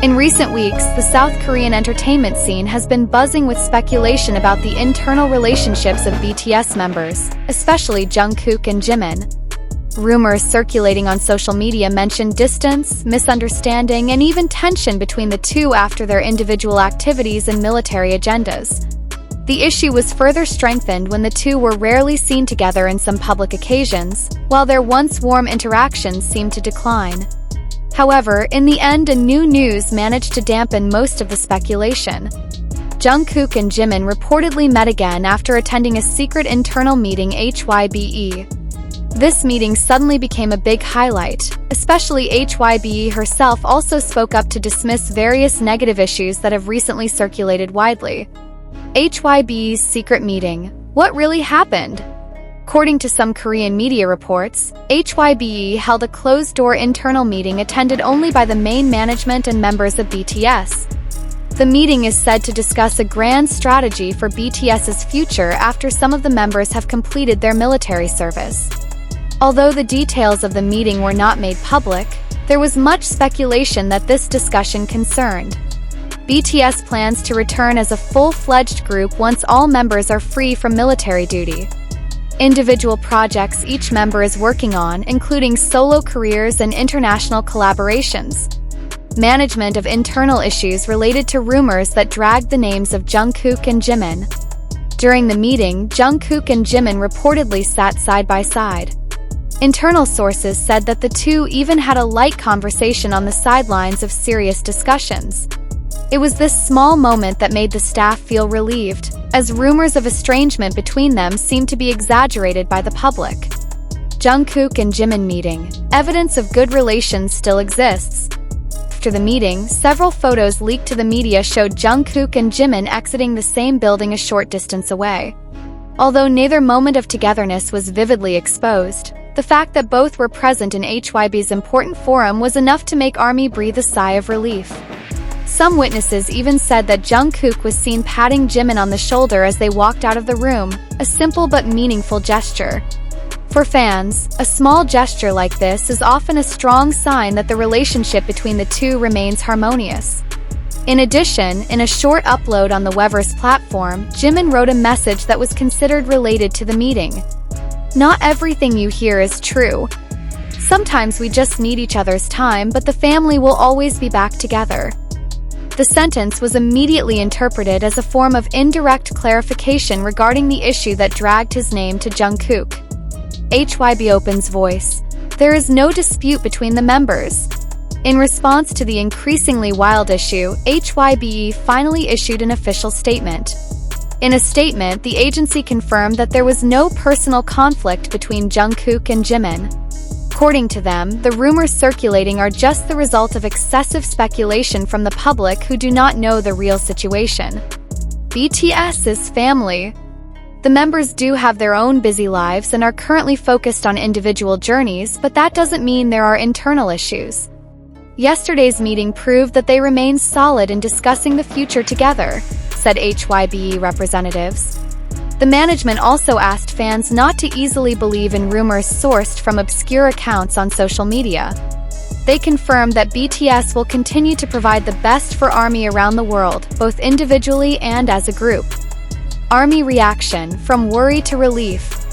In recent weeks, the South Korean entertainment scene has been buzzing with speculation about the internal relationships of BTS members, especially Jungkook and Jimin. Rumors circulating on social media mention distance, misunderstanding, and even tension between the two after their individual activities and military agendas. The issue was further strengthened when the two were rarely seen together in some public occasions, while their once warm interactions seemed to decline. However, in the end, a new news managed to dampen most of the speculation. Jungkook and Jimin reportedly met again after attending a secret internal meeting HYBE. This meeting suddenly became a big highlight, especially HYBE herself also spoke up to dismiss various negative issues that have recently circulated widely. HYBE's secret meeting. What really happened? According to some Korean media reports, HYBE held a closed-door internal meeting attended only by the main management and members of BTS. The meeting is said to discuss a grand strategy for BTS's future after some of the members have completed their military service. Although the details of the meeting were not made public, there was much speculation that this discussion concerned BTS plans to return as a full-fledged group once all members are free from military duty. Individual projects each member is working on, including solo careers and international collaborations. Management of internal issues related to rumors that dragged the names of Jungkook and Jimin. During the meeting, Jungkook and Jimin reportedly sat side by side. Internal sources said that the two even had a light conversation on the sidelines of serious discussions. It was this small moment that made the staff feel relieved, as rumors of estrangement between them seemed to be exaggerated by the public. Jungkook and Jimin meeting. Evidence of good relations still exists. After the meeting, several photos leaked to the media showed Jungkook and Jimin exiting the same building a short distance away. Although neither moment of togetherness was vividly exposed, the fact that both were present in HYBE's important forum was enough to make ARMY breathe a sigh of relief. Some witnesses even said that Jungkook was seen patting Jimin on the shoulder as they walked out of the room, a simple but meaningful gesture. For fans, a small gesture like this is often a strong sign that the relationship between the two remains harmonious. In addition, in a short upload on the Weverse platform, Jimin wrote a message that was considered related to the meeting. Not everything you hear is true. Sometimes we just need each other's time, but the family will always be back together. The sentence was immediately interpreted as a form of indirect clarification regarding the issue that dragged his name to Jungkook. HYBE opens voice. There is no dispute between the members. In response to the increasingly wild issue, HYBE finally issued an official statement. In a statement, the agency confirmed that there was no personal conflict between Jungkook and Jimin. According to them, the rumors circulating are just the result of excessive speculation from the public who do not know the real situation. BTS is family. The members do have their own busy lives and are currently focused on individual journeys, but that doesn't mean there are internal issues. Yesterday's meeting proved that they remain solid in discussing the future together, said HYBE representatives. The management also asked fans not to easily believe in rumors sourced from obscure accounts on social media. They confirmed that BTS will continue to provide the best for ARMY around the world, both individually and as a group. ARMY reaction, from worry to relief.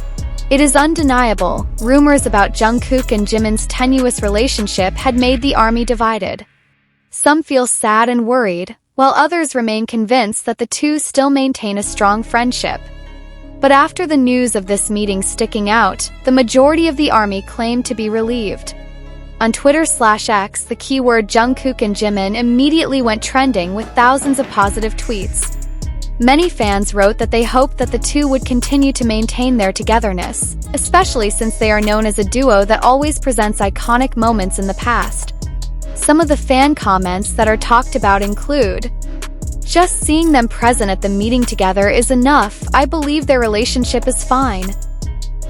It is undeniable, rumors about Jungkook and Jimin's tenuous relationship had made the ARMY divided. Some feel sad and worried, while others remain convinced that the two still maintain a strong friendship. But after the news of this meeting sticking out, the majority of the ARMY claimed to be relieved. On Twitter/X, the keyword Jungkook and Jimin immediately went trending with thousands of positive tweets. Many fans wrote that they hoped that the two would continue to maintain their togetherness, especially since they are known as a duo that always presents iconic moments in the past. Some of the fan comments that are talked about include, "Just seeing them present at the meeting together is enough. I believe their relationship is fine."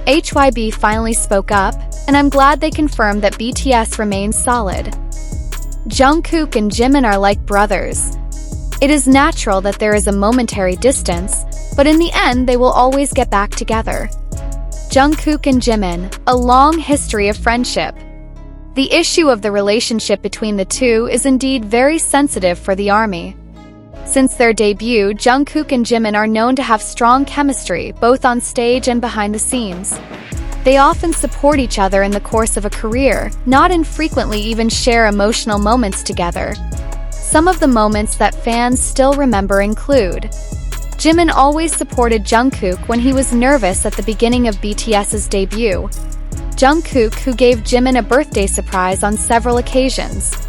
HYBE finally spoke up, and I'm glad they confirmed that BTS remains solid. Jungkook and Jimin are like brothers. It is natural that there is a momentary distance, but in the end they will always get back together. Jungkook and Jimin, a long history of friendship. The issue of the relationship between the two is indeed very sensitive for the ARMY. Since their debut, Jungkook and Jimin are known to have strong chemistry, both on stage and behind the scenes. They often support each other in the course of a career, not infrequently even share emotional moments together. Some of the moments that fans still remember include: Jimin always supported Jungkook when he was nervous at the beginning of BTS's debut. Jungkook, who gave Jimin a birthday surprise on several occasions.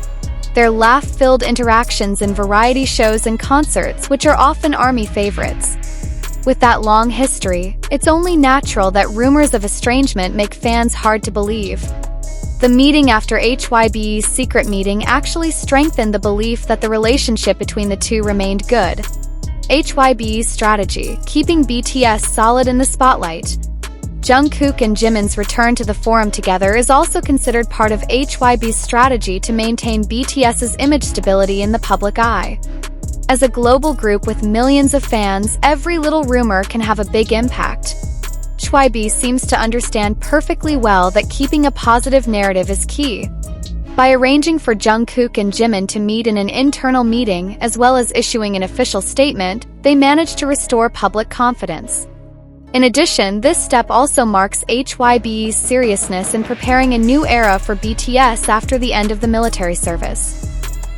Their laugh-filled interactions in variety shows and concerts, which are often ARMY favorites. With that long history, it's only natural that rumors of estrangement make fans hard to believe. The meeting after HYBE's secret meeting actually strengthened the belief that the relationship between the two remained good. HYBE's strategy, keeping BTS solid in the spotlight. Jungkook and Jimin's return to the forum together is also considered part of HYBE's strategy to maintain BTS's image stability in the public eye. As a global group with millions of fans, every little rumor can have a big impact. HYBE seems to understand perfectly well that keeping a positive narrative is key. By arranging for Jungkook and Jimin to meet in an internal meeting as well as issuing an official statement, they managed to restore public confidence. In addition, this step also marks HYBE's seriousness in preparing a new era for BTS after the end of the military service.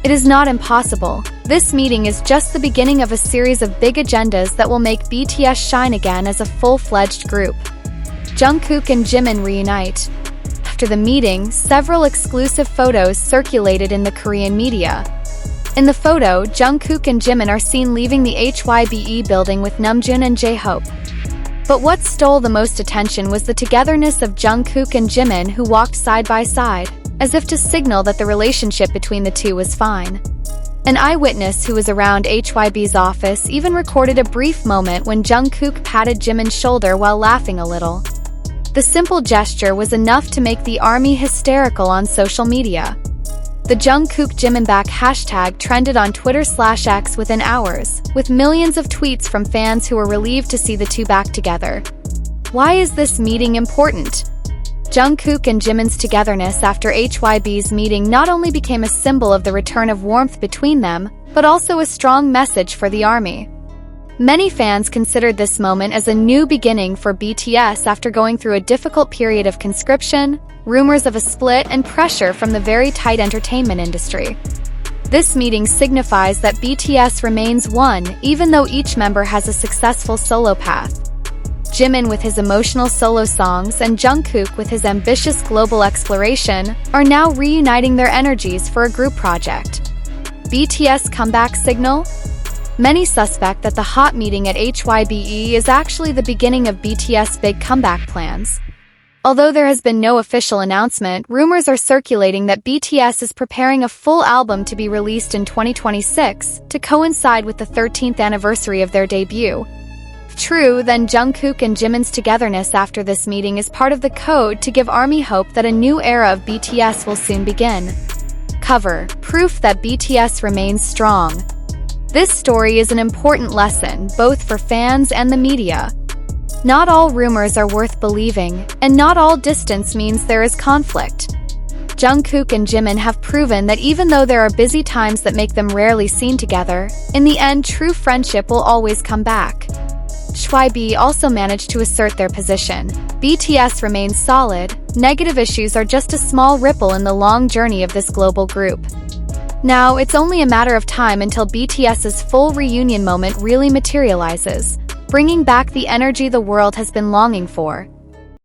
It is not impossible. This meeting is just the beginning of a series of big agendas that will make BTS shine again as a full-fledged group. Jungkook and Jimin reunite. After the meeting, several exclusive photos circulated in the Korean media. In the photo, Jungkook and Jimin are seen leaving the HYBE building with Namjoon and J-Hope. But what stole the most attention was the togetherness of Jungkook and Jimin, who walked side by side, as if to signal that the relationship between the two was fine. An eyewitness who was around HYBE's office even recorded a brief moment when Jungkook patted Jimin's shoulder while laughing a little. The simple gesture was enough to make the ARMY hysterical on social media. The Jungkook Jimin back hashtag trended on Twitter/X within hours, with millions of tweets from fans who were relieved to see the two back together. Why is this meeting important? Jungkook and Jimin's togetherness after HYBE's meeting not only became a symbol of the return of warmth between them, but also a strong message for the ARMY. Many fans considered this moment as a new beginning for BTS after going through a difficult period of conscription, rumors of a split, and pressure from the very tight entertainment industry. This meeting signifies that BTS remains one, even though each member has a successful solo path. Jimin with his emotional solo songs and Jungkook with his ambitious global exploration are now reuniting their energies for a group project. BTS comeback signal? Many suspect that the hot meeting at HYBE is actually the beginning of BTS' big comeback plans. Although there has been no official announcement, rumors are circulating that BTS is preparing a full album to be released in 2026 to coincide with the 13th anniversary of their debut. If true, then Jungkook and Jimin's togetherness after this meeting is part of the code to give ARMY hope that a new era of BTS will soon begin. Cover: proof that BTS remains strong. This story is an important lesson, both for fans and the media. Not all rumors are worth believing, and not all distance means there is conflict. Jungkook and Jimin have proven that even though there are busy times that make them rarely seen together, in the end true friendship will always come back. HYBE also managed to assert their position. BTS remains solid, negative issues are just a small ripple in the long journey of this global group. Now, it's only a matter of time until BTS's full reunion moment really materializes, bringing back the energy the world has been longing for.